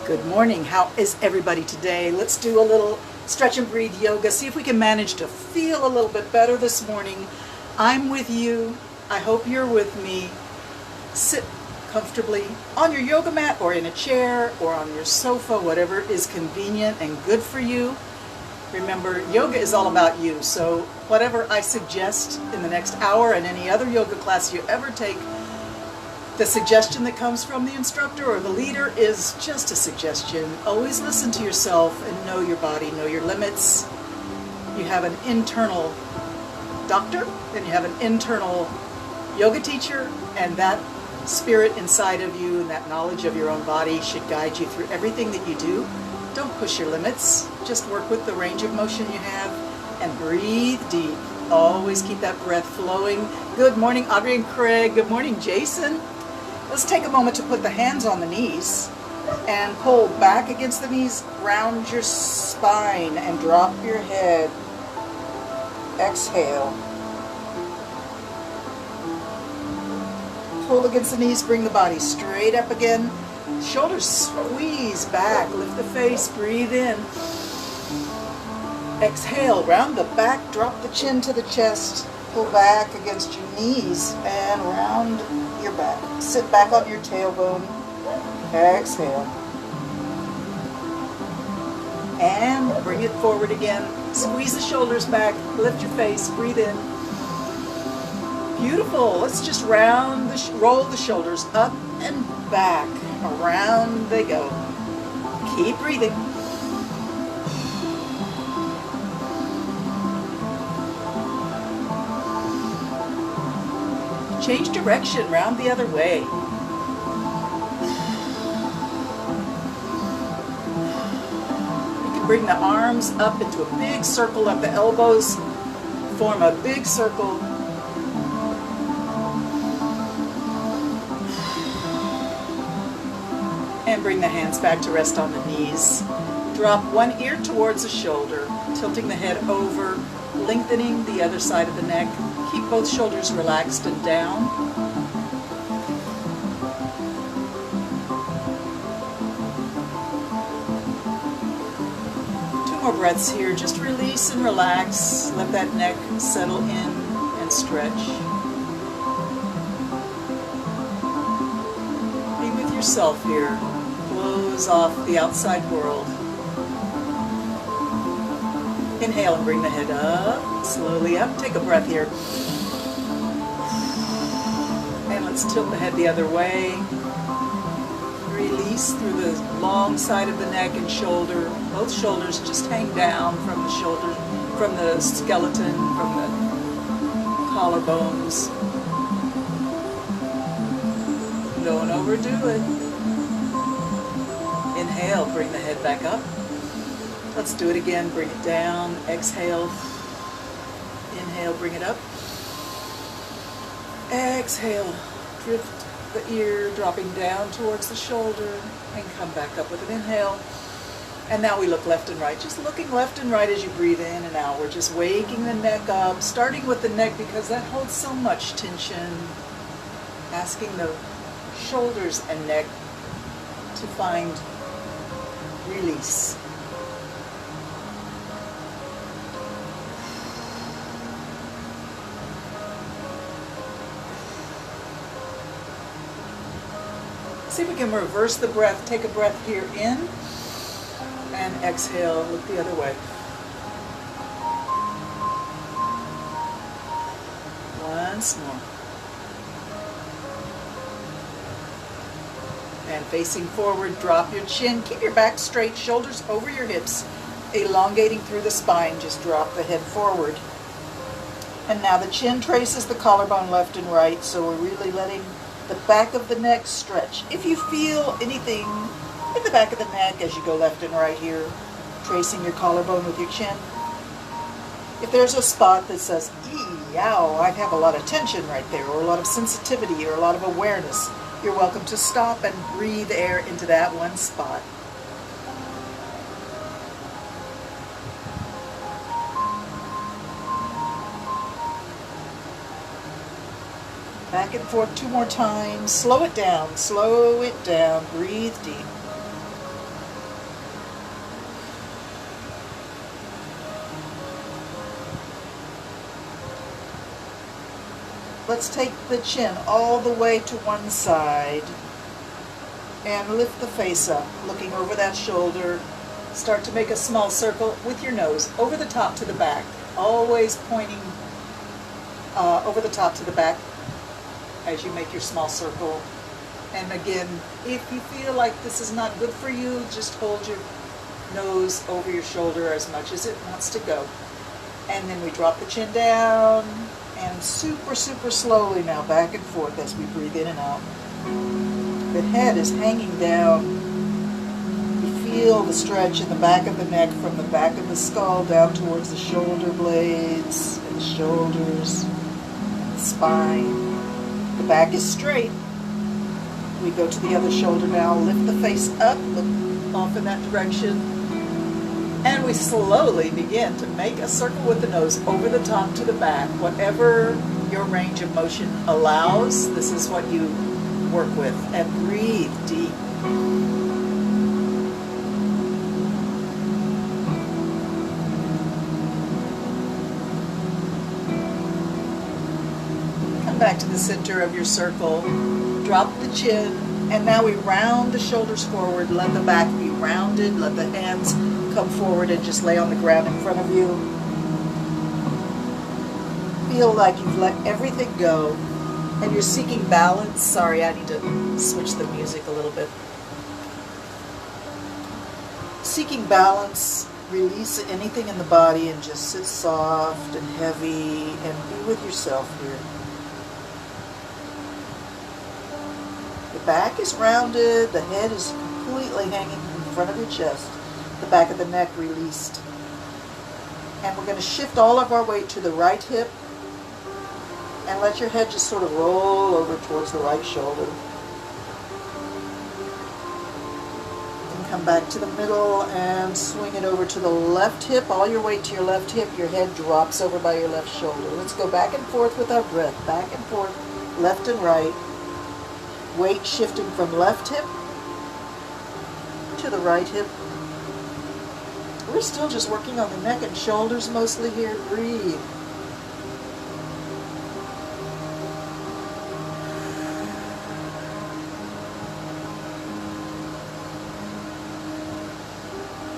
Good morning. How is everybody today? Let's do a little stretch and breathe yoga. See if we can manage to feel a little bit better this morning. I'm with you. I hope you're with me. Sit comfortably on your yoga mat or in a chair or on your sofa, whatever is convenient and good for you. Remember, yoga is all about you. So whatever I suggest in the next hour and any other yoga class you ever take, the suggestion that comes from the instructor or the leader is just a suggestion. Always listen to yourself and know your body, know your limits. You have an internal doctor, and you have an internal yoga teacher, and that spirit inside of you and that knowledge of your own body should guide you through everything that you do. Don't push your limits. Just work with the range of motion you have and breathe deep. Always keep that breath flowing. Good morning, Audrey and Craig. Good morning, Jason. Let's take a moment to put the hands on the knees and pull back against the knees, round your spine and drop your head. Exhale. Pull against the knees, bring the body straight up again. Shoulders squeeze back, lift the face, breathe in. Exhale, round the back, drop the chin to the chest. Pull back against your knees and round your back. Sit back on your tailbone. Exhale. And bring it forward again. Squeeze the shoulders back. Lift your face. Breathe in. Beautiful. Let's just roll the shoulders up and back. Around they go. Keep breathing. Change direction, round the other way. You can bring the arms up into a big circle at the elbows. Form a big circle. And bring the hands back to rest on the knees. Drop one ear towards the shoulder, tilting the head over, lengthening the other side of the neck. Keep both shoulders relaxed and down. Two more breaths here. Just release and relax. Let that neck settle in and stretch. Be with yourself here. Close off the outside world. Inhale and bring the head up, slowly up. Take a breath here. And let's tilt the head the other way. Release through the long side of the neck and shoulder. Both shoulders just hang down from the shoulders, from the skeleton, from the collarbones. Don't overdo it. Inhale, bring the head back up. Let's do it again. Bring it down. Exhale. Inhale, bring it up. Exhale. Drift the ear, dropping down towards the shoulder, and come back up with an inhale. And now we look left and right. Just looking left and right as you breathe in and out. We're just waking the neck up, starting with the neck because that holds so much tension. Asking the shoulders and neck to find release. See if we can reverse the breath. Take a breath here in and exhale. Look the other way. Once more. And facing forward, drop your chin. Keep your back straight, shoulders over your hips, elongating through the spine. Just drop the head forward. And now the chin traces the collarbone left and right, so we're really letting the back of the neck stretch. If you feel anything in the back of the neck as you go left and right here, tracing your collarbone with your chin. If there's a spot that says, yow, I have a lot of tension right there, or a lot of sensitivity, or a lot of awareness, you're welcome to stop and breathe air into that one spot. Back and forth 2 more times. Slow it down, breathe deep. Let's take the chin all the way to one side and lift the face up, looking over that shoulder. Start to make a small circle with your nose over the top to the back, always pointing over the top to the back as you make your small circle. And again, if you feel like this is not good for you, just hold your nose over your shoulder as much as it wants to go. And then we drop the chin down, and super, super slowly now back and forth as we breathe in and out. The head is hanging down. You feel the stretch in the back of the neck from the back of the skull down towards the shoulder blades and the shoulders, and the spine. The back is straight. We go to the other shoulder now, lift the face up, look off in that direction, and we slowly begin to make a circle with the nose over the top to the back. Whatever your range of motion allows, this is what you work with. And breathe deep. Come back to the center of your circle. Drop the chin, and now we round the shoulders forward. Let the back be rounded. Let the hands come forward and just lay on the ground in front of you. Feel like you've let everything go and you're seeking balance. Sorry, I need to switch the music a little bit. Seeking balance, release anything in the body and just sit soft and heavy and be with yourself here. The back is rounded, the head is completely hanging in front of your chest, the back of the neck released. And we're going to shift all of our weight to the right hip and let your head just sort of roll over towards the right shoulder. And come back to the middle and swing it over to the left hip. All your weight to your left hip, your head drops over by your left shoulder. Let's go back and forth with our breath, back and forth, left and right. Weight shifting from left hip to the right hip. We're still just working on the neck and shoulders mostly here. Breathe.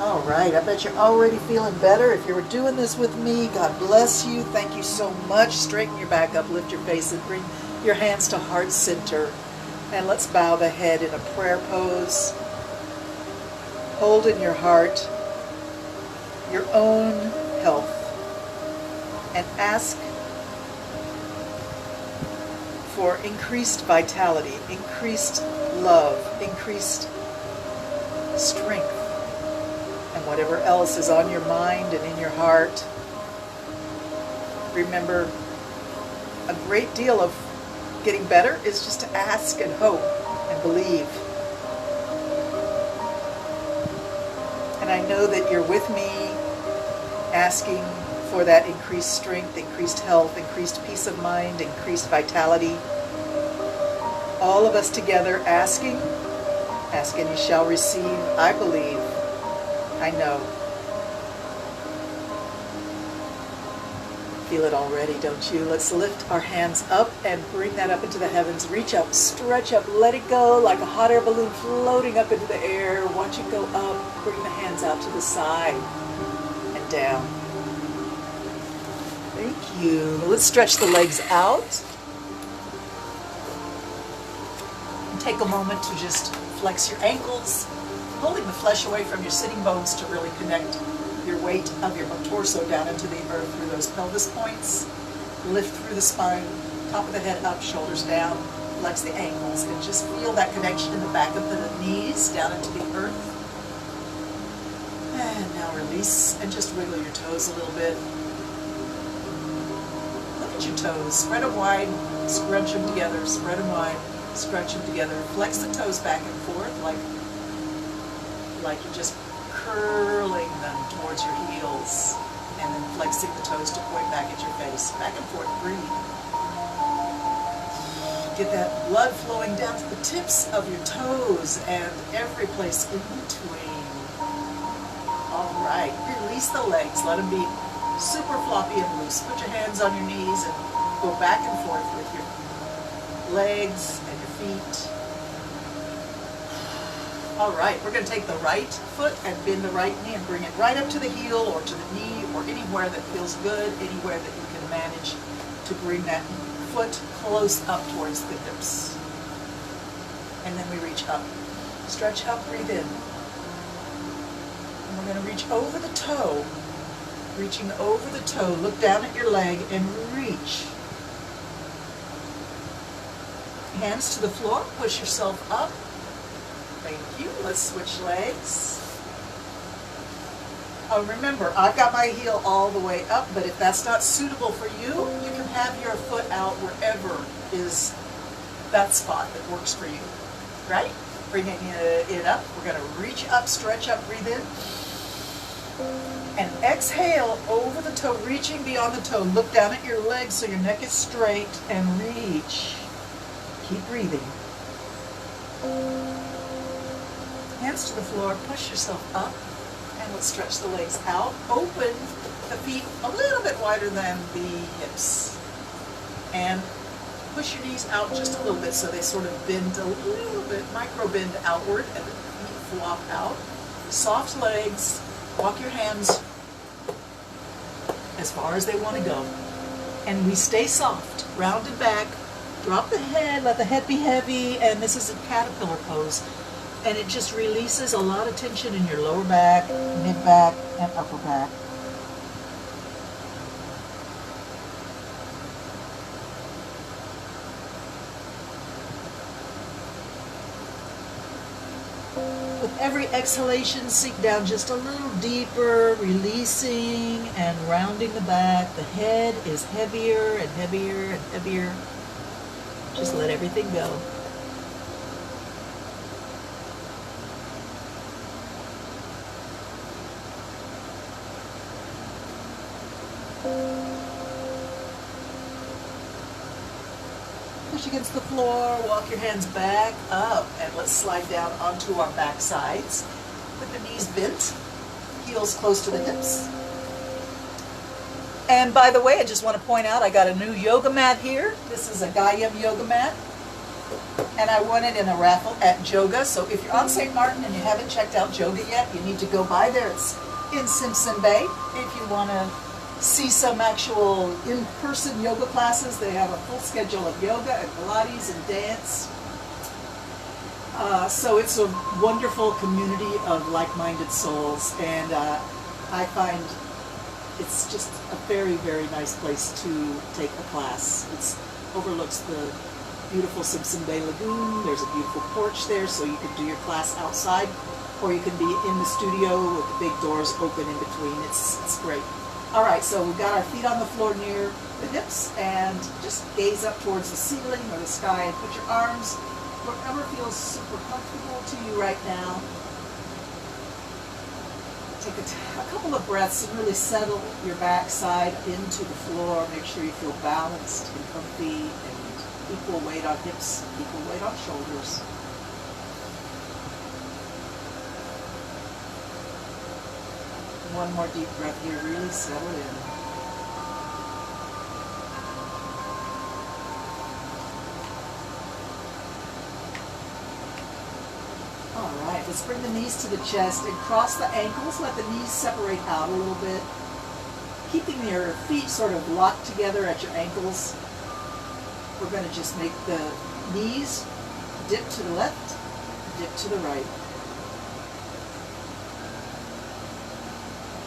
All right, I bet you're already feeling better. If you were doing this with me, God bless you. Thank you so much. Straighten your back up, lift your face, and bring your hands to heart center. And let's bow the head in a prayer pose. Hold in your heart your own health and ask for increased vitality, increased love, increased strength, and whatever else is on your mind and in your heart. Remember, a great deal of getting better is just to ask and hope and believe. And I know that you're with me asking for that increased strength, increased health, increased peace of mind, increased vitality. All of us together asking, ask and you shall receive. I believe, I know. Feel it already, don't you? Let's lift our hands up and bring that up into the heavens. Reach up, stretch up, let it go like a hot air balloon floating up into the air. Watch it go up. Bring the hands out to the side and down. Thank you. Let's stretch the legs out. Take a moment to just flex your ankles, pulling the flesh away from your sitting bones to really connect your weight of your torso down into the earth through those pelvis points. Lift through the spine, top of the head up, shoulders down, flex the ankles, and just feel that connection in the back of the knees down into the earth. And now release and just wiggle your toes a little bit. Look at your toes, spread them wide, scrunch them together, spread them wide, scrunch them together. Flex the toes back and forth like you're just curling them towards your heels, and then flexing the toes to point back at your face. Back and forth, breathe. Get that blood flowing down to the tips of your toes and every place in between. All right, release the legs. Let them be super floppy and loose. Put your hands on your knees and Go back and forth with your legs and your feet. All right, we're going to take the right foot and bend the right knee and bring it right up to the heel or to the knee or anywhere that feels good, anywhere that you can manage to bring that foot close up towards the hips. And then we reach up. Stretch up, breathe in. And we're going to reach over the toe. Reaching over the toe, look down at your leg and reach. Hands to the floor, push yourself up. Thank you. Let's switch legs. Remember, I've got my heel all the way up, but if that's not suitable for you, you can have your foot out wherever is that spot that works for you. Right? Bringing it up. We're going to reach up, stretch up, breathe in. And exhale over the toe, reaching beyond the toe. Look down at your legs so your neck is straight and reach. Keep breathing. Hands to the floor, push yourself up, and let's stretch the legs out. Open the feet a little bit wider than the hips. And push your knees out just a little bit so they sort of bend a little bit, micro bend outward, and the feet flop out. Soft legs, walk your hands as far as they want to go. And we stay soft, rounded back, drop the head, let the head be heavy, and this is a caterpillar pose. And it just releases a lot of tension in your lower back, mid back, and upper back. With every exhalation, sink down just a little deeper, releasing and rounding the back. The head is heavier and heavier and heavier. Just let everything go. Push against the floor, walk your hands back up, and let's slide down onto our back sides with the knees bent, heels close to the hips. And by the way, I just want to point out I got a new yoga mat here. This is a Gayam yoga mat, and I won it in a raffle at Joga. So if you're on St. Martin and you haven't checked out Joga yet, you need to go by there. It's in Simpson Bay. If you want to see some actual in-person yoga classes, they have a full schedule of yoga and Pilates and dance. So it's a wonderful community of like-minded souls, and I find it's just a very, very nice place to take a class. It overlooks the beautiful Simpson Bay Lagoon. There's a beautiful porch there, so you can do your class outside, or you can be in the studio with the big doors open in between. It's great. All right, so we've got our feet on the floor near the hips, and just gaze up towards the ceiling or the sky and put your arms wherever feels super comfortable to you right now. Take a couple of breaths and really settle your backside into the floor. Make sure you feel balanced and comfy and equal weight on hips, equal weight on shoulders. One more deep breath here, really settle in. All right, let's bring the knees to the chest and cross the ankles. Let the knees separate out a little bit, keeping your feet sort of locked together at your ankles. We're going to just make the knees dip to the left, dip to the right.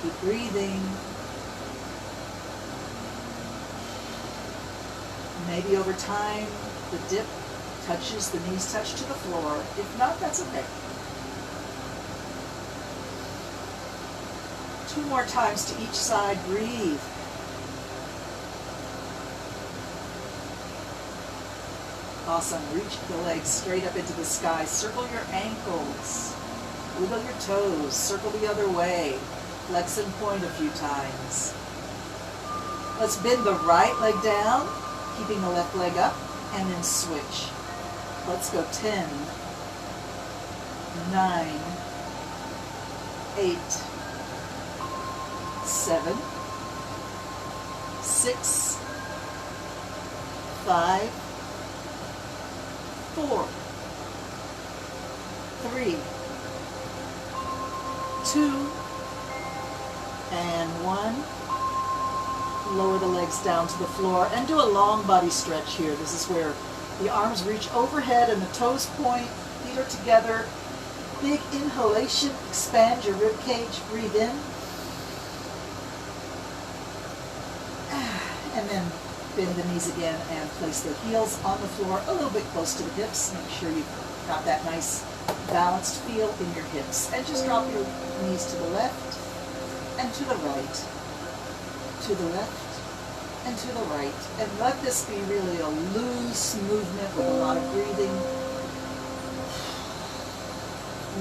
Keep breathing. Maybe over time the dip touches, the knees touch to the floor. If not, that's okay. 2 more times to each side. Breathe. Awesome. Reach the legs straight up into the sky. Circle your ankles. Wiggle your toes. Circle the other way. Flex and point a few times. Let's bend the right leg down, keeping the left leg up, and then switch. Let's go 10, 9, 8, 7, 6, 5, 4, 3, 2, and 1. Lower the legs down to the floor and do a long body stretch here. This is where the arms reach overhead and the toes point, feet are together. Big inhalation, expand your rib cage, breathe in. And then bend the knees again and place the heels on the floor a little bit close to the hips. Make sure you've got that nice balanced feel in your hips. And just drop your knees to the left and to the right, to the left and to the right. And let this be really a loose movement with a lot of breathing.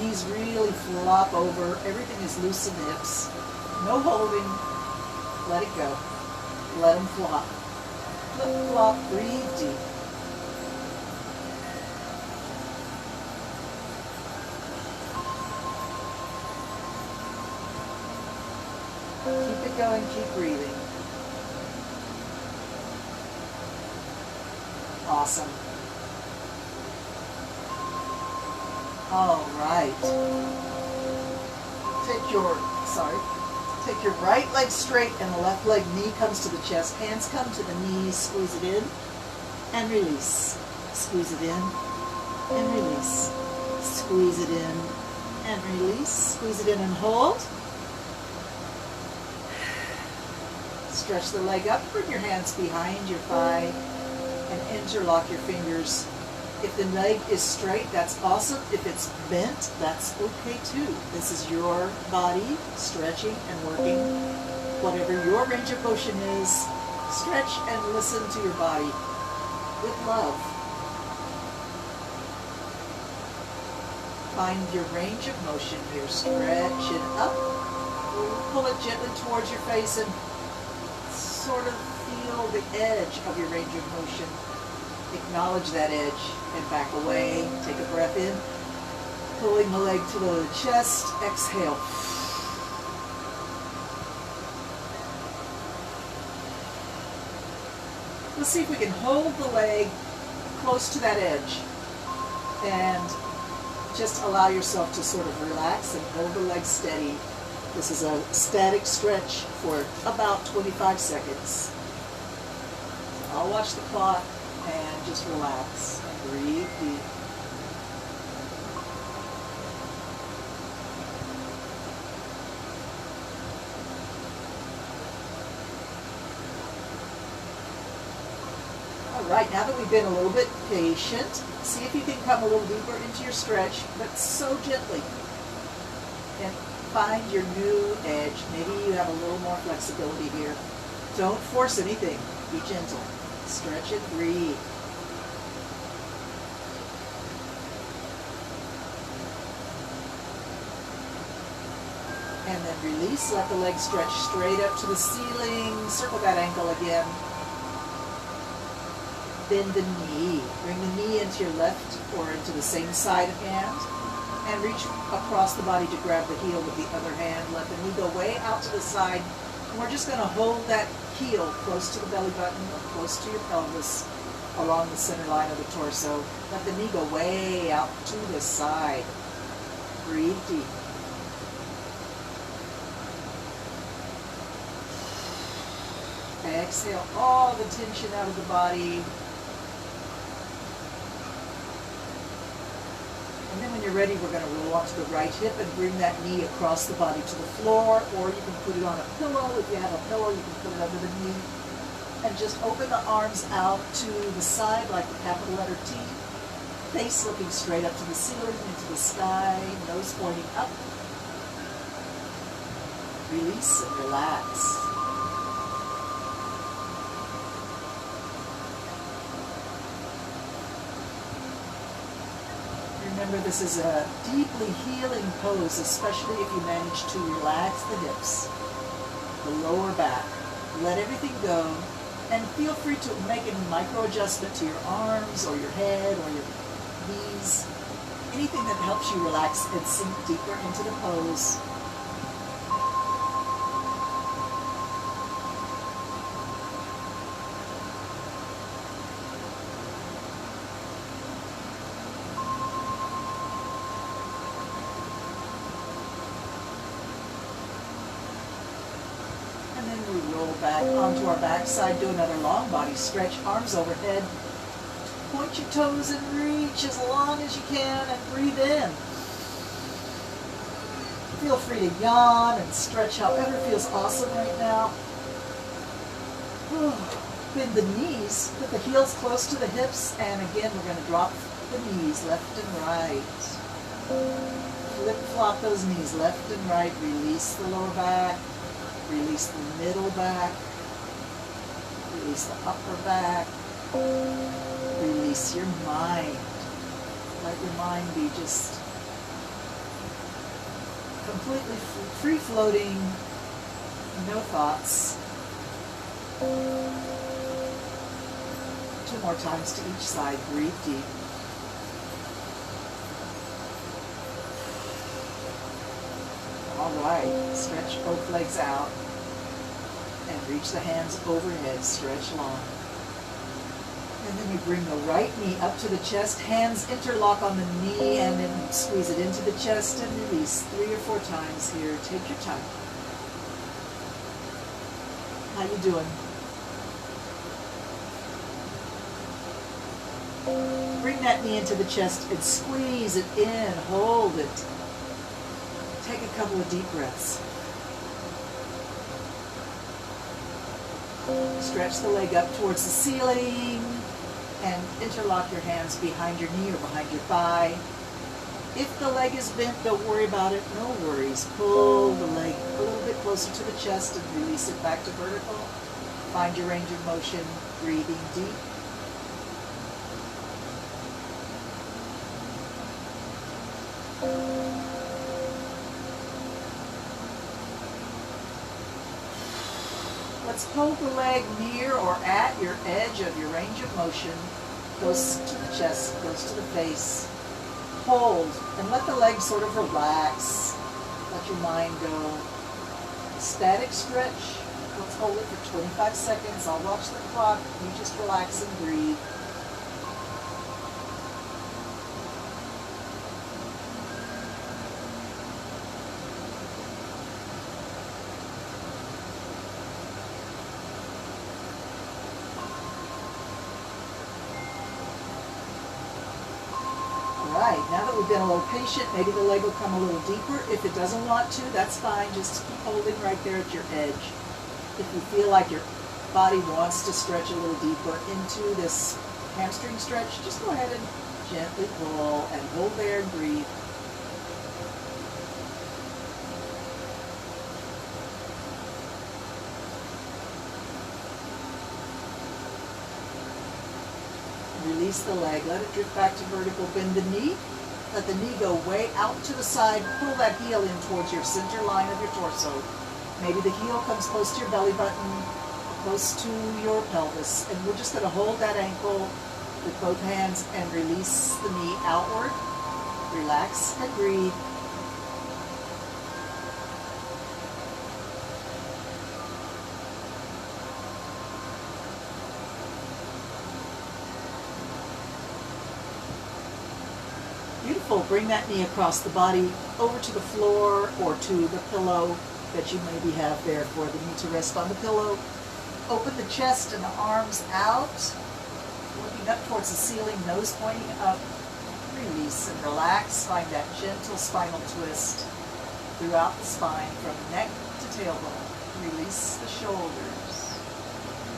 Knees really flop over. Everything is loose in the hips. No holding. Let it go. Let them flop. Flip, flop, breathe deep. Keep it going, keep breathing. Awesome. All right. Take your right leg straight and the left leg knee comes to the chest. Hands come to the knees, squeeze it in and release. Squeeze it in and release. Squeeze it in and release. Squeeze it in and hold. Stretch the leg up, bring your hands behind your thigh and interlock your fingers. If the leg is straight, that's awesome. If it's bent, that's okay too. This is your body stretching and working. Whatever your range of motion is, stretch and listen to your body with love. Find your range of motion here. Stretch it up. Pull it gently towards your face and sort of feel the edge of your range of motion. Acknowledge that edge and back away. Take a breath in. Pulling the leg to the chest. Exhale. Let's see if we can hold the leg close to that edge and just allow yourself to sort of relax and hold the leg steady. This is a static stretch for about 25 seconds. I'll watch the clock and just relax and breathe deep. All right, now that we've been a little bit patient, see if you can come a little deeper into your stretch, but so gently. And find your new edge. Maybe you have a little more flexibility here. Don't force anything. Be gentle. Stretch and breathe. And then release. Let the leg stretch straight up to the ceiling. Circle that ankle again. Bend the knee. Bring the knee into your left or into the same side of hand. And reach across the body to grab the heel with the other hand. Let the knee go way out to the side. And we're just going to hold that heel close to the belly button or close to your pelvis along the center line of the torso. Let the knee go way out to the side. Breathe deep. Exhale all the tension out of the body. And then when you're ready, we're going to roll onto the right hip and bring that knee across the body to the floor, or you can put it on a pillow. If you have a pillow, you can put it under the knee. And just open the arms out to the side like the capital letter T. Face looking straight up to the ceiling, into the sky, nose pointing up. Release and relax. Remember, this is a deeply healing pose, especially if you manage to relax the hips, the lower back. Let everything go, and feel free to make any micro adjustment to your arms or your head or your knees, anything that helps you relax and sink deeper into the pose. And then we roll back onto our backside, do another long body stretch, arms overhead. Point your toes and reach as long as you can and breathe in. Feel free to yawn and stretch however feels awesome right now. Bend the knees, put the heels close to the hips, and again we're going to drop the knees left and right. Flip-flop those knees left and right. Release the lower back. Release the middle back. Release the upper back. Release your mind. Let your mind be just completely free-floating, no thoughts. 2 more times to each side. Breathe deep. All right, stretch both legs out and reach the hands overhead, stretch long. And then you bring the right knee up to the chest, hands interlock on the knee, and then squeeze it into the chest and release 3 or 4 times here. Take your time. How you doing? Bring that knee into the chest and squeeze it in, hold it. Take a couple of deep breaths. Stretch the leg up towards the ceiling and interlock your hands behind your knee or behind your thigh. If the leg is bent, don't worry about it. No worries. Pull the leg a little bit closer to the chest and release it back to vertical. Find your range of motion, breathing deep. Let's hold the leg near or at your edge of your range of motion. Goes to the chest, goes to the face. Hold, and let the leg sort of relax. Let your mind go. Static stretch. Let's hold it for 25 seconds. I'll watch the clock. You just relax and breathe. Now that we've been a little patient, maybe the leg will come a little deeper. If it doesn't want to, that's fine. Just keep holding right there at your edge. If you feel like your body wants to stretch a little deeper into this hamstring stretch, just go ahead and gently pull and hold there and breathe. Release the leg, let it drift back to vertical, bend the knee, let the knee go way out to the side, pull that heel in towards your center line of your torso. Maybe the heel comes close to your belly button, close to your pelvis, and we're just going to hold that ankle with both hands and release the knee outward. Relax and breathe. Beautiful. Bring that knee across the body over to the floor or to the pillow that you maybe have there for the knee to rest on the pillow. Open the chest and the arms out, looking up towards the ceiling, nose pointing up. Release and relax. Find that gentle spinal twist throughout the spine from neck to tailbone. Release the shoulders.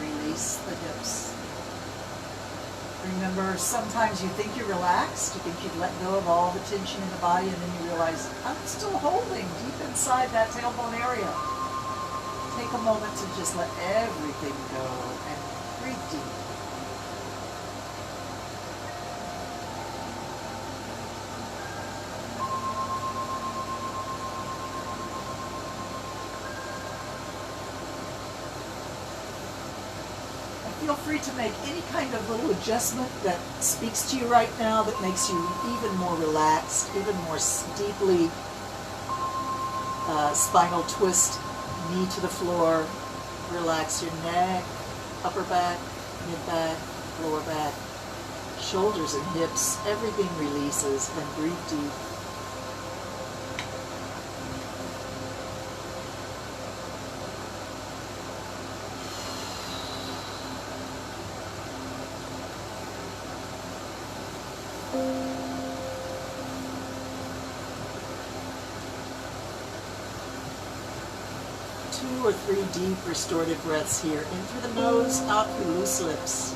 Release the hips. Remember, sometimes you think you're relaxed, you think you've let go of all the tension in the body, and then you realize, I'm still holding deep inside that tailbone area. Take a moment to just let everything go and breathe deep. Feel free to make any kind of little adjustment that speaks to you right now, that makes you even more relaxed, even more deeply spinal twist, knee to the floor. Relax your neck, upper back, mid back, lower back, shoulders and hips. Everything releases, and breathe deep. 2 or 3 deep restorative breaths here. In through the nose, out through loose lips.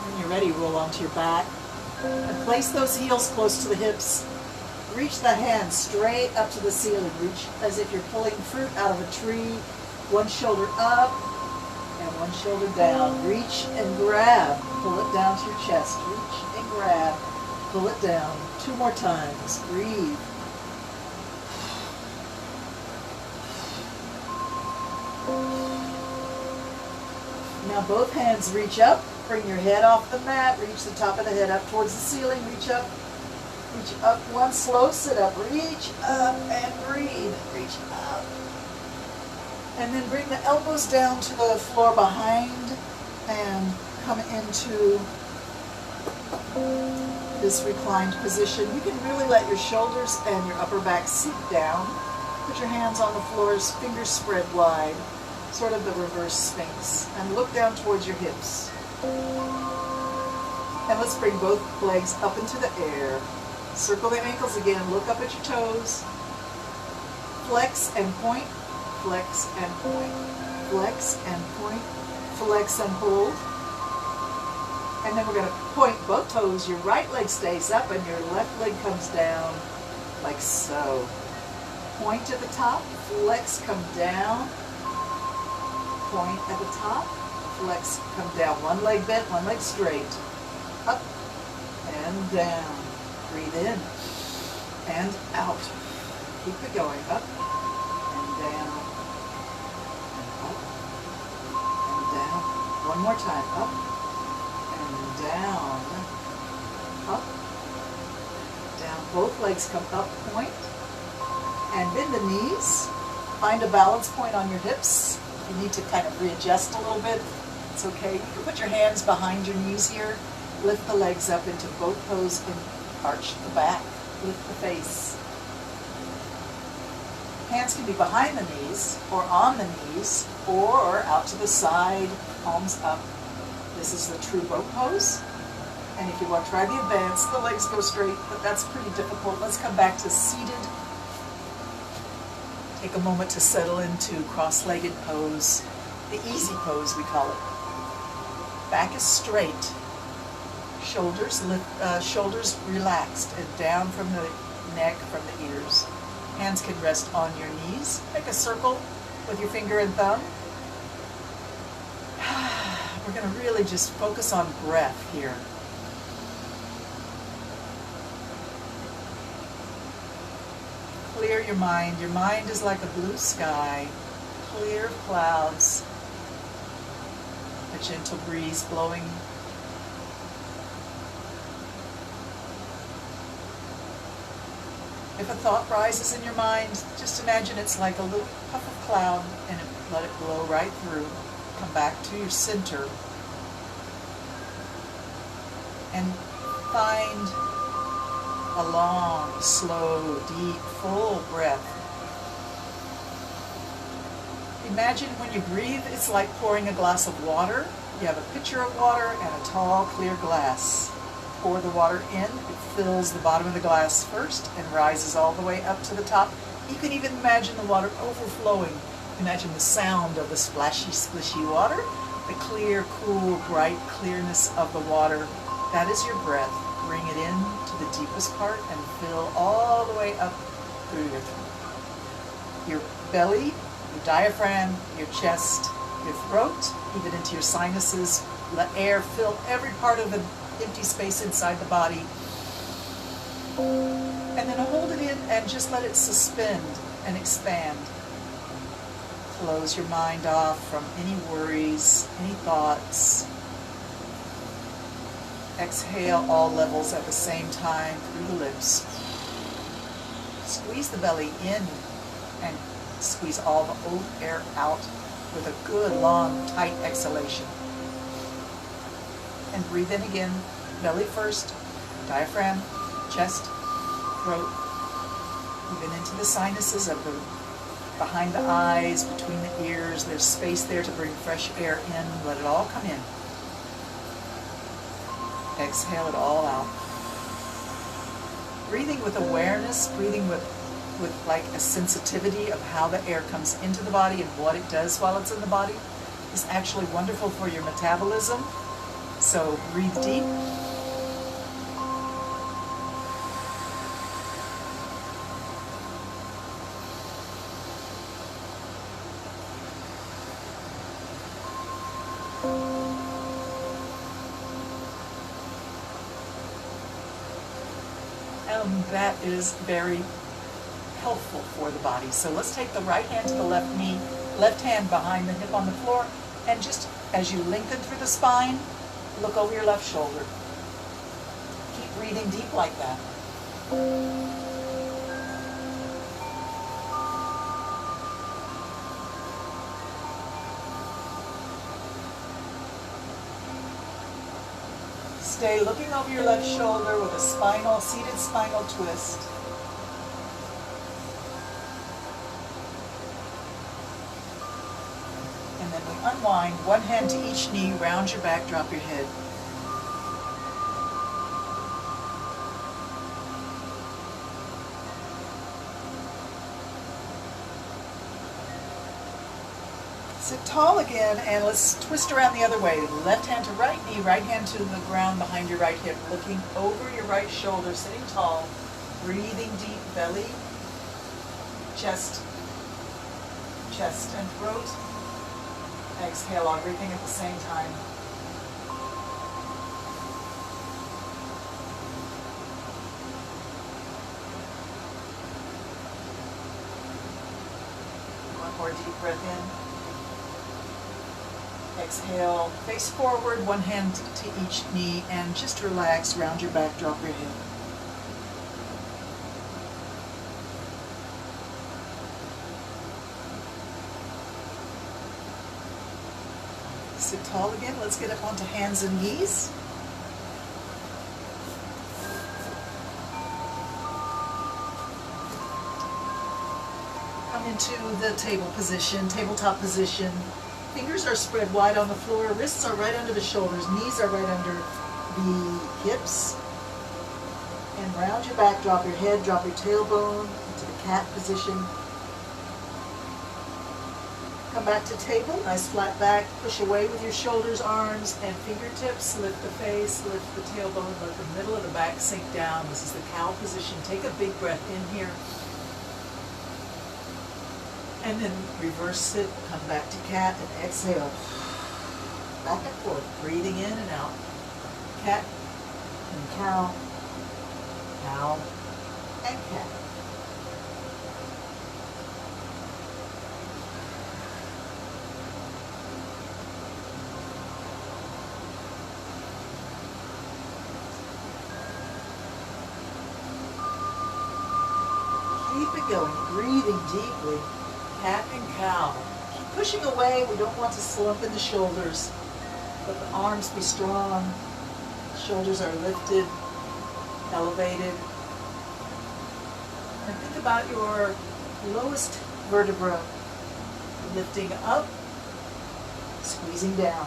When you're ready, roll onto your back and place those heels close to the hips. Reach the hands straight up to the ceiling. Reach as if you're pulling fruit out of a tree. One shoulder up and one shoulder down. Reach and grab. Pull it down to your chest. Reach and grab. Pull it down. 2 more times. Breathe. Now both hands reach up. Bring your head off the mat. Reach the top of the head up towards the ceiling. Reach up. Reach up. One slow sit up. Reach up and breathe. Reach up. And then bring the elbows down to the floor behind and come into this reclined position. You can really let your shoulders and your upper back sink down. Put your hands on the floor, fingers spread wide, sort of the reverse sphinx, and look down towards your hips. And let's bring both legs up into the air. Circle the ankles again, look up at your toes. Flex and point, flex and point, flex and point, flex and hold. And then we're going to point both toes. Your right leg stays up and your left leg comes down like so. Point at the top, flex, come down. Point at the top, flex, come down. One leg bent, one leg straight. Up and down. Breathe in and out. Keep it going. Up and down and up and down. One more time. Up and down. Up, down. Both legs come up. Point and bend the knees. Find a balance point on your hips. If you need to kind of readjust a little bit, it's okay. You can put your hands behind your knees here. Lift the legs up into both toes and arch the back. Lift the face. Hands can be behind the knees or on the knees or out to the side, palms up. This is the true boat pose. And if you want to try the advanced, the legs go straight, but that's pretty difficult. Let's come back to seated. Take a moment to settle into cross-legged pose, the easy pose we call it. Back is straight, shoulders relaxed and down from the neck, from the ears. Hands can rest on your knees. Make a circle with your finger and thumb. We're going to really just focus on breath here. Clear your mind. Your mind is like a blue sky, clear of clouds, a gentle breeze blowing. If a thought rises in your mind, just imagine it's like a little puff of cloud and let it blow right through. Come back to your center and find a long, slow, deep, full breath. Imagine when you breathe, it's like pouring a glass of water. You have a pitcher of water and a tall, clear glass. Pour the water in. It fills the bottom of the glass first and rises all the way up to the top. You can even imagine the water overflowing. Imagine the sound of the splashy, splishy water, the clear, cool, bright clearness of the water. That is your breath. Bring it in to the deepest part and fill all the way up through your throat. Your belly, your diaphragm, your chest, your throat, even into your sinuses. Let air fill every part of the empty space inside the body. And then hold it in and just let it suspend and expand. Close your mind off from any worries, any thoughts. Exhale all levels at the same time through the lips. Squeeze the belly in and squeeze all the old air out with a good, long, tight exhalation. And breathe in again, belly first, diaphragm, chest, throat. even into the sinuses of the behind the eyes, between the ears. There's space there to bring fresh air in. Let it all come in. Exhale it all out. Breathing with awareness, breathing with like a sensitivity of how the air comes into the body and what it does while it's in the body is actually wonderful for your metabolism. So breathe deep. That is very helpful for the body. So let's take the right hand to the left knee, left hand behind the hip on the floor, and just as you lengthen through the spine, look over your left shoulder. Keep breathing deep like that. Stay looking over your left shoulder with a seated spinal twist. And then we unwind, one hand to each knee, round your back, drop your head. Sit tall again, and let's twist around the other way. Left hand to right knee, right hand to the ground behind your right hip, looking over your right shoulder, sitting tall, breathing deep, belly, chest and throat. Exhale everything at the same time. One more deep breath in. Exhale, face forward, one hand to each knee, and just relax, round your back, drop your head. Sit tall again. Let's get up onto hands and knees. Come into the table position, tabletop position. Fingers are spread wide on the floor, wrists are right under the shoulders, knees are right under the hips. And round your back, drop your head, drop your tailbone into the cat position. Come back to table, nice flat back, push away with your shoulders, arms, and fingertips. Lift the face, lift the tailbone, let the middle of the back sink down. This is the cow position. Take a big breath in here. And then reverse it, come back to cat, and exhale. Back and forth, breathing in and out. Cat and cow, cow and cat. Keep it going, breathing deeply. Cat and cow. Keep pushing away. We don't want to slump in the shoulders. Let the arms be strong. Shoulders are lifted, elevated. And think about your lowest vertebra lifting up, squeezing down.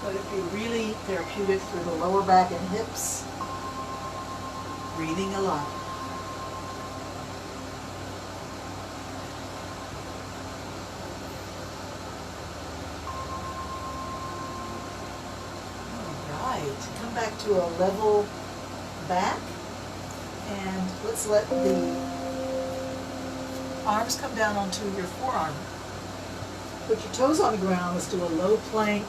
Let it be really therapeutic for the lower back and hips. Breathing a lot. Come back to a level back, and let's let the arms come down onto your forearm. Put your toes on the ground. Let's do a low plank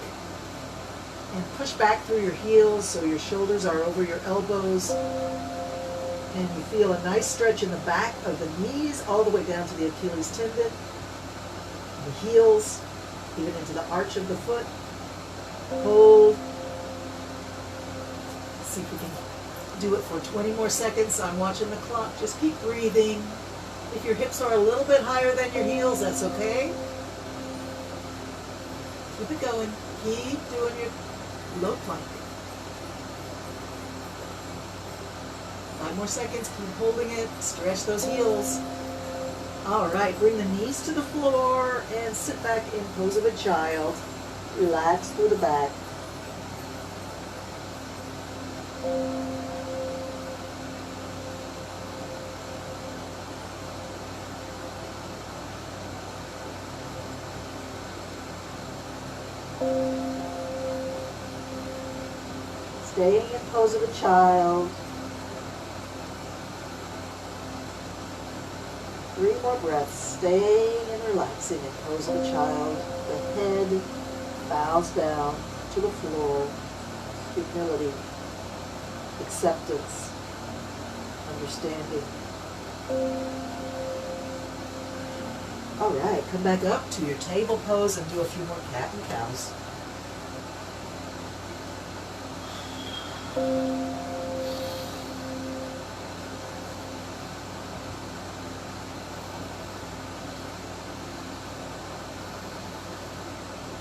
and push back through your heels so your shoulders are over your elbows, and you feel a nice stretch in the back of the knees all the way down to the Achilles tendon, the heels, even into the arch of the foot. Hold. See if we can do it for 20 more seconds. I'm watching the clock. Just keep breathing. If your hips are a little bit higher than your heels, that's okay. Keep it going. Keep doing your low plank. 5 more seconds, keep holding it, stretch those heels. All right, bring the knees to the floor and sit back in pose of a child. Relax through the back. Staying in pose of a child. 3 more breaths, staying and relaxing in pose of a child. The head bows down to the floor. Humility, acceptance, understanding. All right, come back up to your table pose and do a few more cat and cows.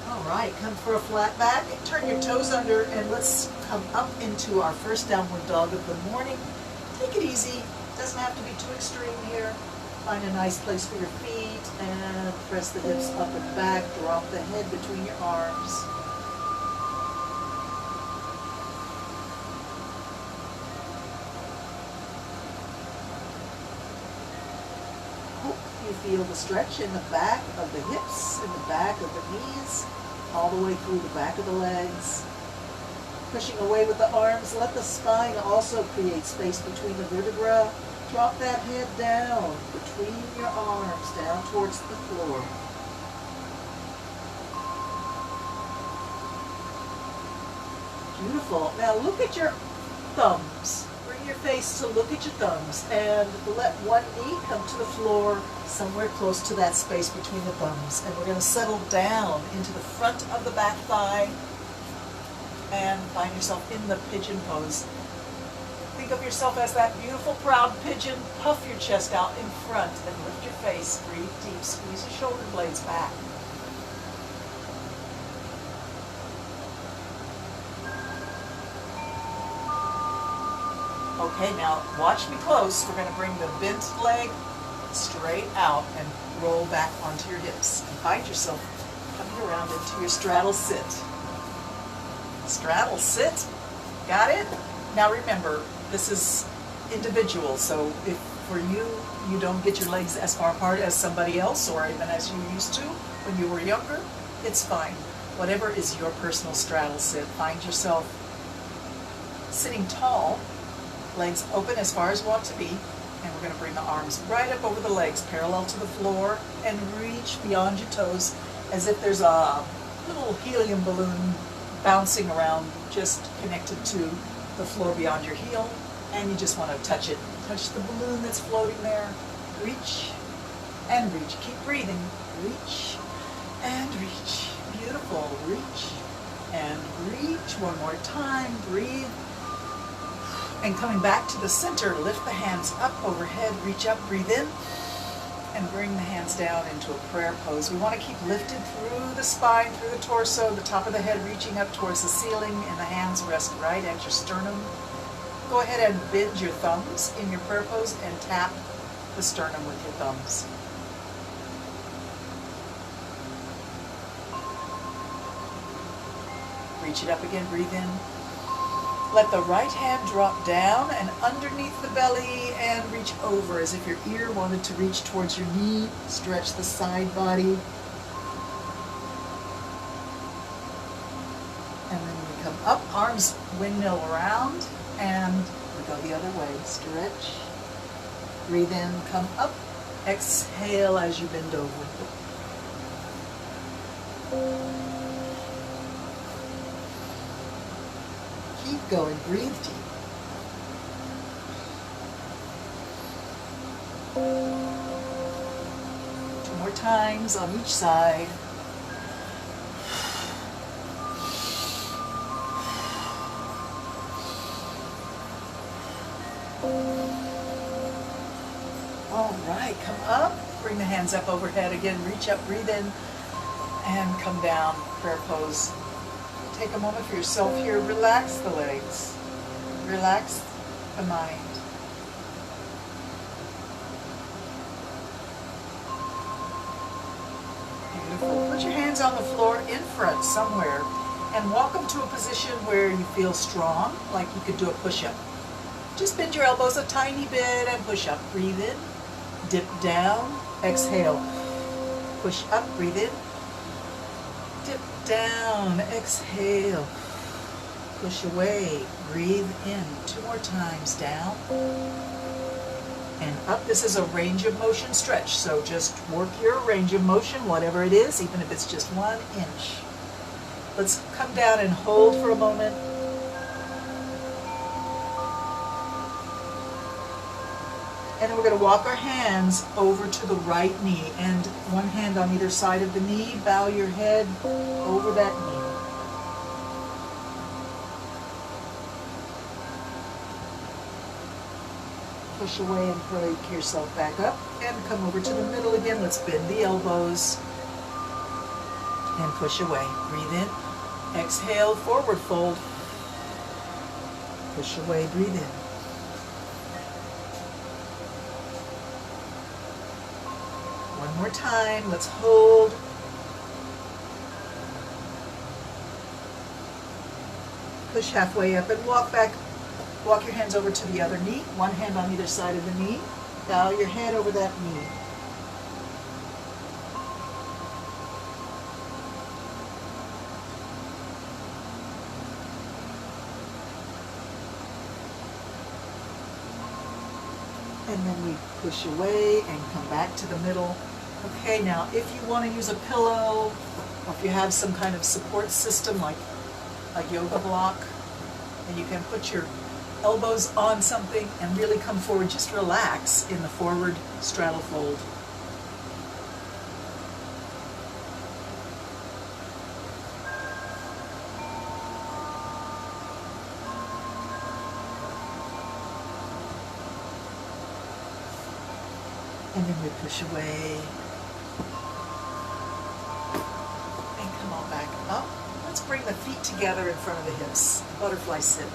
All right, come for a flat back, turn your toes under, and let's come up into our first downward dog of the morning. Take it easy, doesn't have to be too extreme here. Find a nice place for your feet and press the hips up and back, drop the head between your arms. Hope you feel the stretch in the back of the hips, in the back of the knees, all the way through the back of the legs. Pushing away with the arms, let the spine also create space between the vertebrae. Drop that head down between your arms, down towards the floor. Beautiful. Now look at your thumbs. Bring your face to look at your thumbs and let one knee come to the floor somewhere close to that space between the thumbs. And we're going to settle down into the front of the back thigh and find yourself in the pigeon pose. Think of yourself as that beautiful, proud pigeon. Puff your chest out in front and lift your face. Breathe deep. Squeeze your shoulder blades back. Okay, now watch me close. We're going to bring the bent leg straight out and roll back onto your hips. And find yourself coming around into your straddle sit. Straddle sit. Got it? Now remember, this is individual, so if for you, you don't get your legs as far apart as somebody else, or even as you used to when you were younger, it's fine. Whatever is your personal straddle sit, find yourself sitting tall, legs open as far as you want to be, and we're going to bring the arms right up over the legs, parallel to the floor, and reach beyond your toes as if there's a little helium balloon bouncing around just connected to the floor beyond your heel, and you just want to touch it. Touch the balloon that's floating there. Reach and reach. Keep breathing. Reach and reach. Beautiful. Reach and reach. One more time. Breathe. And coming back to the center, lift the hands up overhead. Reach up, breathe in, and bring the hands down into a prayer pose. We want to keep lifted through the spine, through the torso, the top of the head reaching up towards the ceiling, and the hands rest right at your sternum. Go ahead and bend your thumbs in your prayer pose and tap the sternum with your thumbs. Reach it up again, breathe in. Let the right hand drop down and underneath the belly and reach over as if your ear wanted to reach towards your knee. Stretch the side body. And then we come up, arms windmill around, and we go the other way. Stretch. Breathe in, come up. Exhale as you bend over. Keep going, breathe deep. Two more times on each side. All right, come up, bring the hands up overhead again, reach up, breathe in, and come down, prayer pose. Take a moment for yourself here. Relax the legs. Relax the mind. Beautiful. Put your hands on the floor in front somewhere and walk them to a position where you feel strong, like you could do a push-up. Just bend your elbows a tiny bit and push up. Breathe in, dip down, exhale. Push up, breathe in, dip down, exhale. Push away, breathe in. 2 more times, down and up. This is a range of motion stretch, so just work your range of motion, whatever it is, even if it's just 1 inch. Let's come down and hold for a moment. And then we're going to walk our hands over to the right knee, and one hand on either side of the knee. Bow your head over that knee. Push away and pick yourself back up, and come over to the middle again. Let's bend the elbows and push away. Breathe in, exhale, forward fold. Push away, breathe in. One more time, let's hold. Push halfway up and walk back. Walk your hands over to the other knee, one hand on either side of the knee. Bow your head over that knee. And then we push away and come back to the middle. Okay, now if you want to use a pillow, or if you have some kind of support system like a yoga block, then you can put your elbows on something and really come forward. Just relax in the forward straddle fold. And then we push away. And come on back up. Let's bring the feet together in front of the hips. Butterfly sit.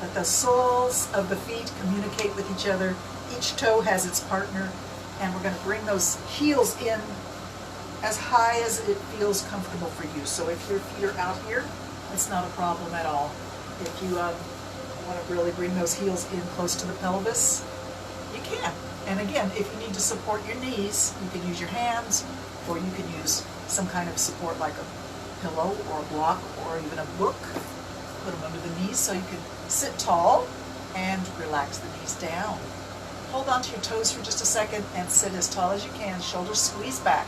Let the soles of the feet communicate with each other. Each toe has its partner. And we're going to bring those heels in as high as it feels comfortable for you. So if your feet are out here, it's not a problem at all. If you want to really bring those heels in close to the pelvis, you can. And again, if you need to support your knees, you can use your hands, or you can use some kind of support like a pillow or a block or even a book. Put them under the knees so you can sit tall and relax the knees down. Hold on to your toes for just a second and sit as tall as you can. Shoulders squeeze back.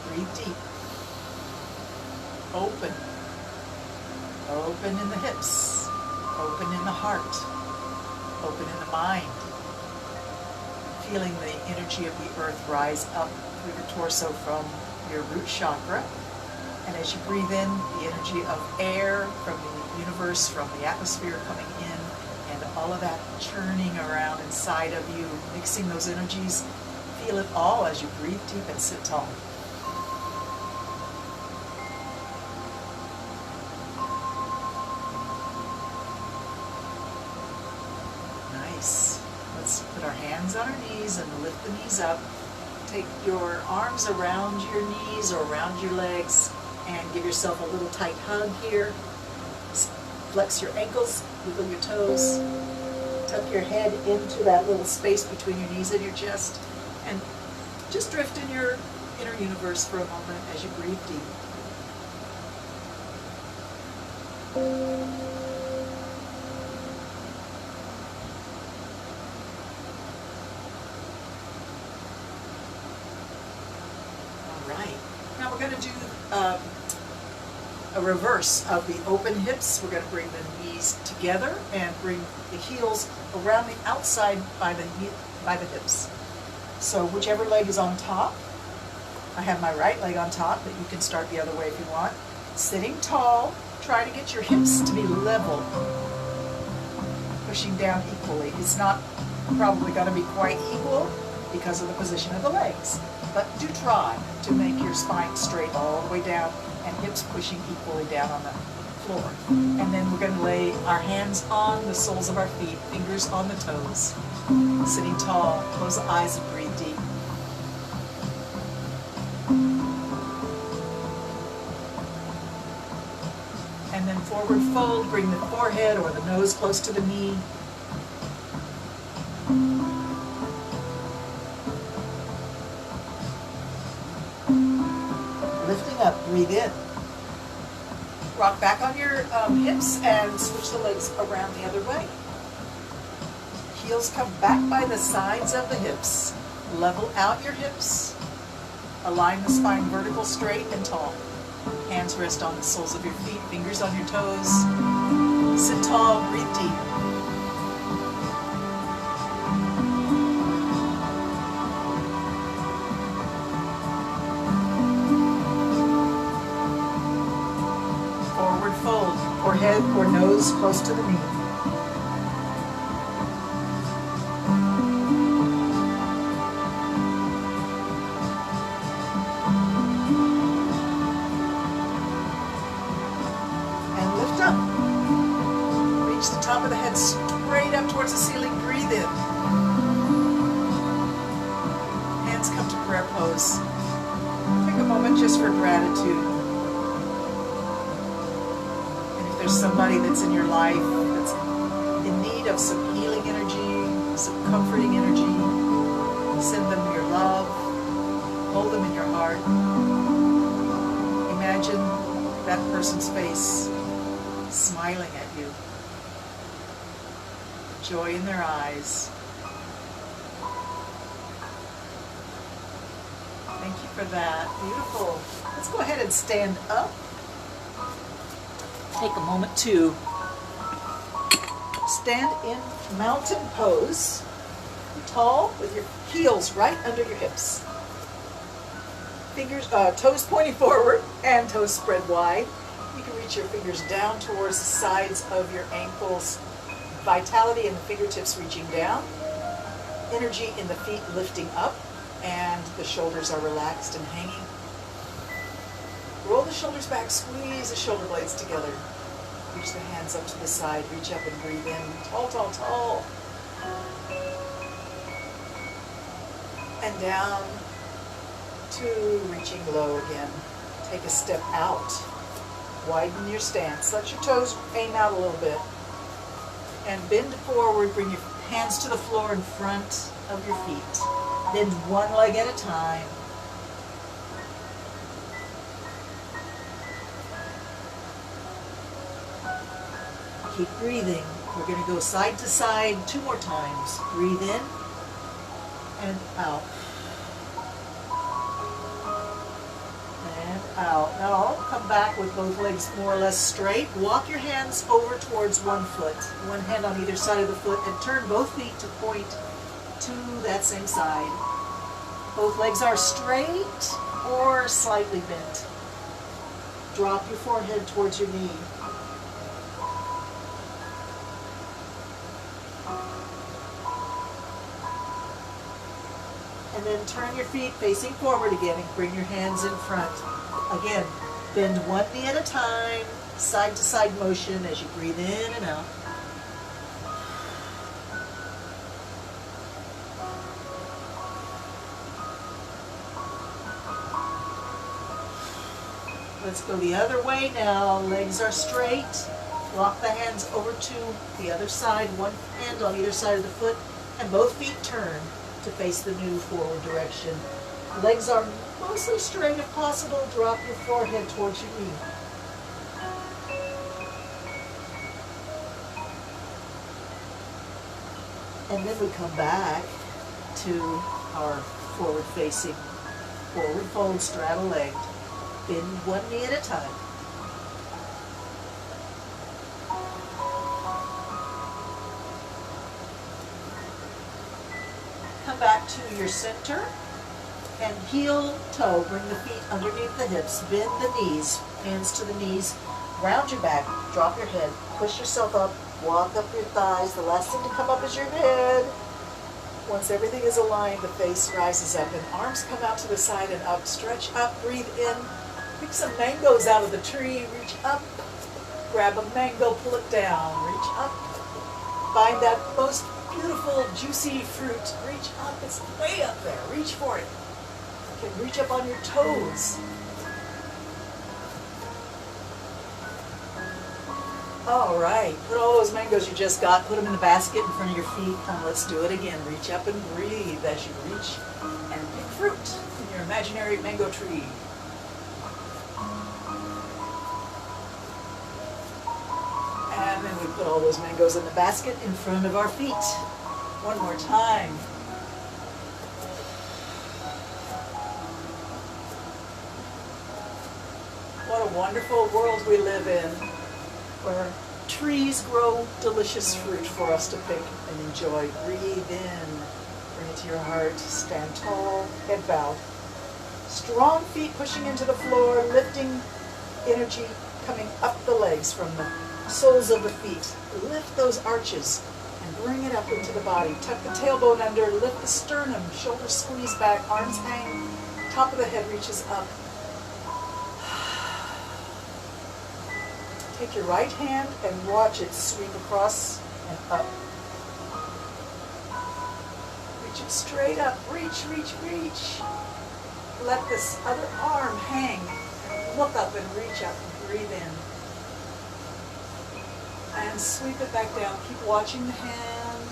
Breathe deep. Open. Open in the hips. Open in the heart. Open in the mind. Feeling the energy of the earth rise up through the torso from your root chakra. And as you breathe in, the energy of air from the universe, from the atmosphere coming in, and all of that churning around inside of you, mixing those energies. Feel it all as you breathe deep and sit tall. Nice. Let's put our hands on our knees and lift the knees up. Take your arms around your knees or around your legs and give yourself a little tight hug here. Flex your ankles, wiggle your toes. Tuck your head into that little space between your knees and your chest. And just drift in your inner universe for a moment as you breathe deep. Now we're going to do a reverse of the open hips. We're going to bring the knees together and bring the heels around the outside by the hips. So whichever leg is on top, I have my right leg on top, but you can start the other way if you want. Sitting tall, try to get your hips to be level, pushing down equally. It's not probably going to be quite equal because of the position of the legs. But do try to make your spine straight all the way down and hips pushing equally down on the floor. And then we're going to lay our hands on the soles of our feet, fingers on the toes. Sitting tall, close the eyes and breathe deep. bring the forehead or the nose close to the knee. Lifting up, breathe in. Rock back on your hips and switch the legs around the other way. Heels come back by the sides of the hips. Level out your hips. Align the spine vertical, straight and tall. Hands rest on the soles of your feet, fingers on your toes. Sit tall, breathe deep. Forward fold, forehead or nose close to the knee. Top of the head straight up towards the ceiling. Breathe in. Hands come to prayer pose. Take a moment just for gratitude. And if there's somebody that's in your life that's in need of some healing energy, some comforting energy, send them your love. Hold them in your heart. Imagine that person's face smiling at you. Joy in their eyes. Thank you for that. Beautiful. Let's go ahead and stand up. Take a moment to stand in mountain pose. Tall with your heels right under your hips. Fingers, toes pointing forward and toes spread wide. You can reach your fingers down towards the sides of your ankles. Vitality in the fingertips reaching down, energy in the feet lifting up, and the shoulders are relaxed and hanging. Roll the shoulders back, squeeze the shoulder blades together. Reach the hands up to the side, reach up and breathe in. Tall, tall, tall. And down to reaching low again. Take a step out. Widen your stance. Let your toes aim out a little bit. And bend forward, bring your hands to the floor in front of your feet. Bend one leg at a time. Keep breathing. We're going to go side to side 2 more times. Breathe in and out. Out. Now come back with both legs more or less straight. Walk your hands over towards one foot. One hand on either side of the foot and turn both feet to point to that same side. Both legs are straight or slightly bent. Drop your forehead towards your knee. And then turn your feet facing forward again and bring your hands in front. Again, bend one knee at a time, side to side motion as you breathe in and out. Let's go the other way now. Legs are straight. Walk the hands over to the other side, one hand on either side of the foot, and both feet turn to face the new forward direction. Legs are mostly straight if possible. Drop your forehead towards your knee. And then we come back to our forward facing, forward fold, straddle legged. Bend one knee at a time. Come back to your center and heel toe. Bring the feet underneath the hips. Bend the knees, hands to the knees. Round your back, drop your head, push yourself up, walk up your thighs. The last thing to come up is your head. Once everything is aligned, the face rises up and arms come out to the side and up. Stretch up, breathe in. Pick some mangoes out of the tree, reach up. Grab a mango, pull it down, reach up. Find that most beautiful, juicy fruit. Reach up, it's way up there. Reach for it. You can reach up on your toes. All right, put all those mangoes you just got, put them in the basket in front of your feet, and let's do it again. Reach up and breathe as you reach and pick fruit in your imaginary mango tree. And then we put all those mangoes in the basket in front of our feet. One more time. What a wonderful world we live in, where trees grow delicious fruit for us to pick and enjoy. Breathe in, bring it to your heart, stand tall, head bowed. Strong feet pushing into the floor, lifting energy coming up the legs from the soles of the feet. Lift those arches and bring it up into the body. Tuck the tailbone under, lift the sternum, shoulders squeeze back, arms hang, top of the head reaches up. Take your right hand and watch it sweep across and up. Reach it straight up. Reach, reach, reach. Let this other arm hang. Look up and reach up and breathe in. And sweep it back down. Keep watching the hand.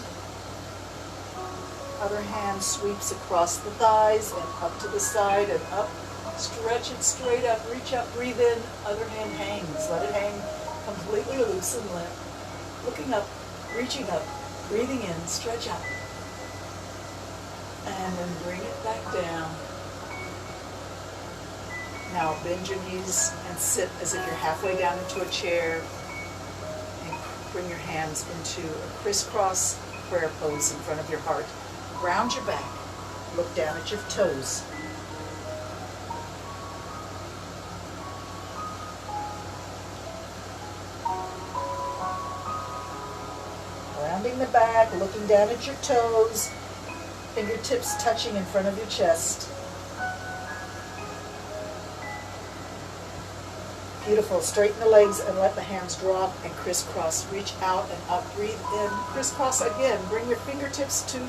Other hand sweeps across the thighs and up to the side and up. Stretch it straight up, reach up, breathe in, other hand hangs. Let it hang completely loose and limp. Looking up, reaching up, breathing in, stretch up. And then bring it back down. Now bend your knees and sit as if you're halfway down into a chair. And bring your hands into a crisscross prayer pose in front of your heart. Ground your back. Look down at your toes. Rounding the back, looking down at your toes, fingertips touching in front of your chest. Beautiful. Straighten the legs and let the hands drop and crisscross. Reach out and up. Breathe in. Crisscross again. Bring your fingertips to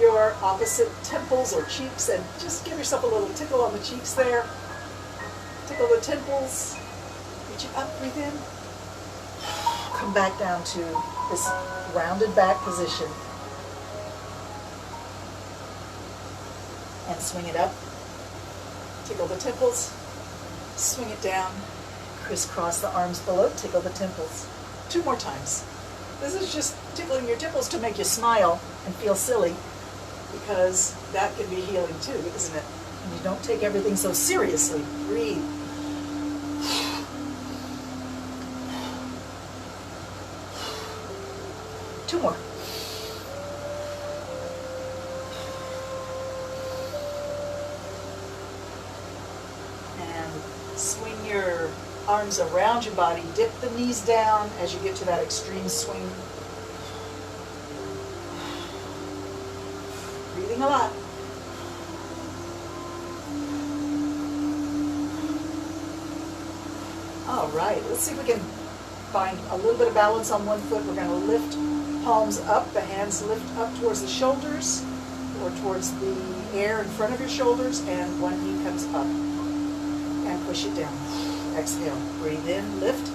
your opposite temples or cheeks and just give yourself a little tickle on the cheeks there. Tickle the temples. Reach it up. Breathe in. Come back down to this rounded back position. And swing it up. Tickle the temples. Swing it down. Crisscross the arms below. Tickle the temples. 2 more times. This is just tickling your temples to make you smile and feel silly, because that can be healing too, isn't it? And you don't take everything so seriously. Breathe. Two more. And swing your arms around your body. Dip the knees down as you get to that extreme swing. Breathing a lot. All right, let's see if we can find a little bit of balance on one foot. We're going to lift palms up, the hands lift up towards the shoulders or towards the air in front of your shoulders, and one knee comes up and push it down. Exhale, breathe in, lift.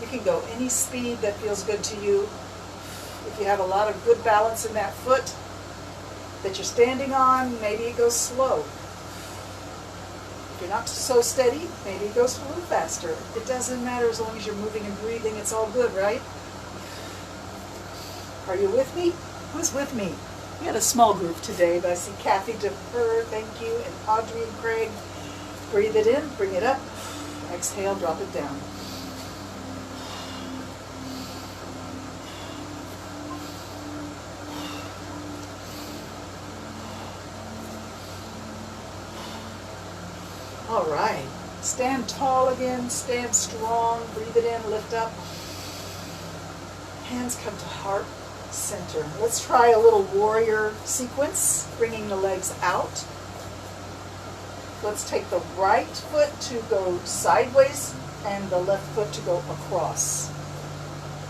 You can go any speed that feels good to you. If you have a lot of good balance in that foot that you're standing on, maybe it goes slow. If you're not so steady, maybe it goes a little faster. It doesn't matter as long as you're moving and breathing. It's all good, right? Are you with me? Who's with me? We had a small group today, but I see Kathy Defer, thank you, and Audrey and Craig. Breathe it in, bring it up. Exhale, drop it down. All right, stand tall again, stand strong, breathe it in, lift up. Hands come to heart center. Let's try a little warrior sequence, bringing the legs out. Let's take the right foot to go sideways and the left foot to go across.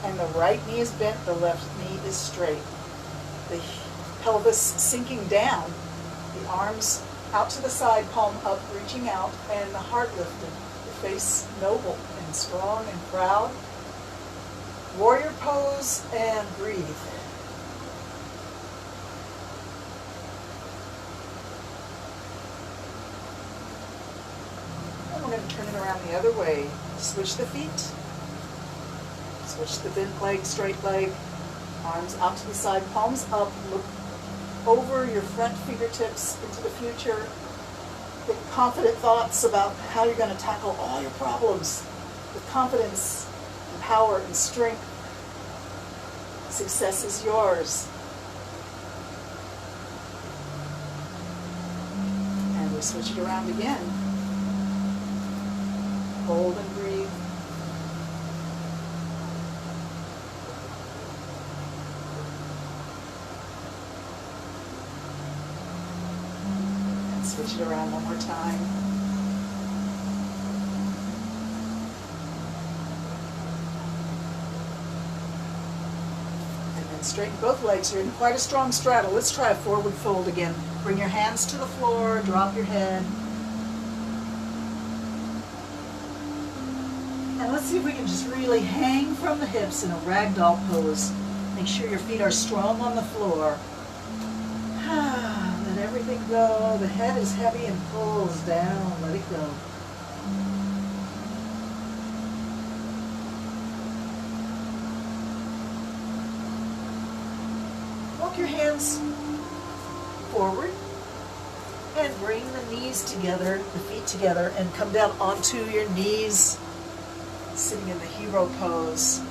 And the right knee is bent, the left knee is straight. The pelvis sinking down, the arms Out to the side, palm up, reaching out, and the heart lifted. The face noble and strong and proud. Warrior pose and breathe. And we're going to turn it around the other way. Switch the feet. Switch the bent leg, straight leg. Arms out to the side, palms up. Look over your front fingertips into the future. Think confident thoughts about how you're going to tackle all your problems with confidence and power and strength. Success is yours. And we switch it around again. Hold and breathe. And switch it around one more time. Straighten both legs. You're in quite a strong straddle. Let's try a forward fold again. Bring your hands to the floor, drop your head. And let's see if we can just really hang from the hips in a ragdoll pose. Make sure your feet are strong on the floor. Let everything go. The head is heavy and pulls down. Let it go. Walk your hands forward and bring the knees together, the feet together, and come down onto your knees, sitting in the hero pose.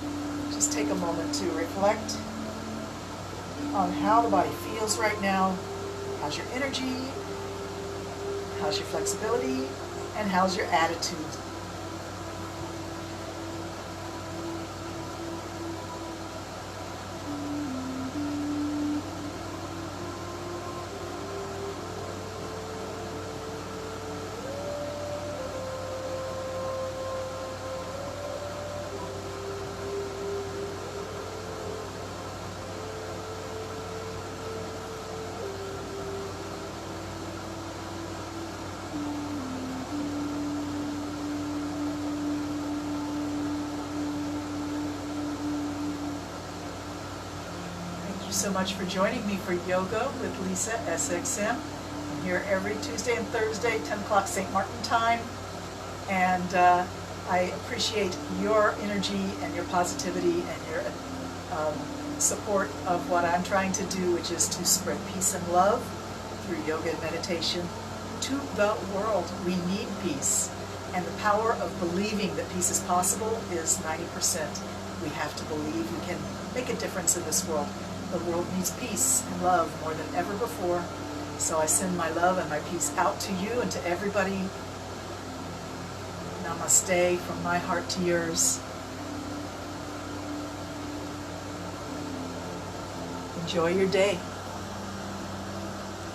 Just take a moment to reflect on how the body feels right now. How's your energy? How's your flexibility? And how's your attitude? So much for joining me for Yoga with Lisa SXM. I'm here every Tuesday and Thursday, 10 o'clock St. Martin time, and I appreciate your energy and your positivity and your support of what I'm trying to do, which is to spread peace and love through yoga and meditation to the world. We need peace, and the power of believing that peace is possible is 90%. We have to believe we can make a difference in this world. The world needs peace and love more than ever before. So I send my love and my peace out to you and to everybody. Namaste from my heart to yours. Enjoy your day.